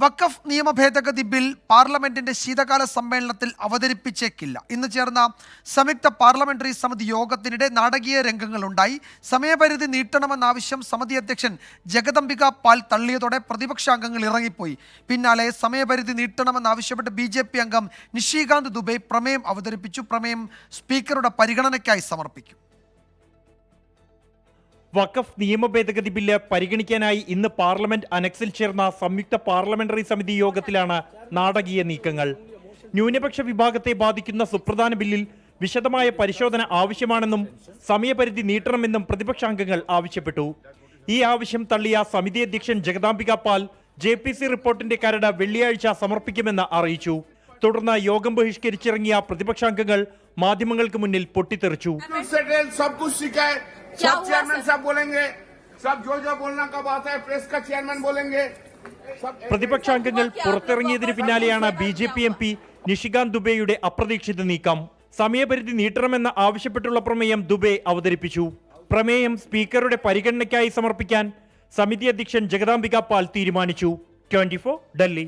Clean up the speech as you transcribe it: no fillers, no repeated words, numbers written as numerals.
വഖഫ് നിയമ ഭേദഗതി ബിൽ പാർലമെന്റിന്റെ ശീതകാല സമ്മേളനത്തിൽ അവതരിപ്പിച്ചേക്കില്ല. ഇന്ന് ചേർന്ന സംയുക്ത പാർലമെന്ററി സമിതി യോഗത്തിനിടെ നാടകീയ രംഗങ്ങളുണ്ടായി. സമയപരിധി നീട്ടണമെന്ന ആവശ്യം സമിതി അധ്യക്ഷൻ ജഗദംബിക പാൽ തള്ളിയതോടെ പ്രതിപക്ഷാംഗങ്ങൾ ഇറങ്ങിപ്പോയി. പിന്നാലെ സമയപരിധി നീട്ടണമെന്നാവശ്യപ്പെട്ട് BJP അംഗം നിഷികാന്ത് ദുബെ പ്രമേയം അവതരിപ്പിച്ചു. പ്രമേയം സ്പീക്കറുടെ പരിഗണനയ്ക്കായി സമർപ്പിക്കും. വഖഫ് നിയമ ഭേദഗതി ബില്ല് പരിഗണിക്കാനായി ഇന്ന് പാർലമെന്റ് അനക്സിൽ ചേർന്ന സംയുക്ത പാർലമെന്ററി സമിതി യോഗത്തിലാണ് നാടകീയ നീക്കങ്ങൾ. ന്യൂനപക്ഷ വിഭാഗത്തെ ബാധിക്കുന്ന സുപ്രധാന ബില്ലിൽ വിശദമായ പരിശോധന ആവശ്യമാണെന്നും സമയപരിധി നീട്ടണമെന്നും പ്രതിപക്ഷാംഗങ്ങൾ ആവശ്യപ്പെട്ടു. ഈ ആവശ്യം തള്ളിയ സമിതി അധ്യക്ഷൻ ജഗദാംബിക പാൽ JPC റിപ്പോർട്ടിന്റെ കരട് വെള്ളിയാഴ്ച സമർപ്പിക്കുമെന്ന് അറിയിച്ചു. തുടർന്ന് യോഗം ബഹിഷ്കരിച്ചിറങ്ങിയ പ്രതിപക്ഷാംഗങ്ങൾ മാധ്യമങ്ങൾക്ക് മുന്നിൽ പൊട്ടിത്തെറിച്ചു. सब चेयरमैन साहब बोलेंगे, सब जो बोलना का बात है प्रेस का चेयरमैन बोलेंगे. പ്രതിപക്ഷാംഗങ്ങൾ പുറത്തിറങ്ങിയതിന് പിന്നാലെയാണ് BJP MP നിഷികാന്ത് ദുബെയുടെ അപ്രതീക്ഷിത നീക്കം. സമയപരിധി നീട്ടണമെന്ന് ആവശ്യപ്പെട്ടുള്ള പ്രമേയം ദുബെ അവതരിപ്പിച്ചു. പ്രമേയം സ്പീക്കറുടെ പരിഗണനയ്ക്കായി സമർപ്പിക്കാൻ സമിതി അധ്യക്ഷൻ ജഗദാംബിക പാൽ തീരുമാനിച്ചു. 24 ഡൽഹി.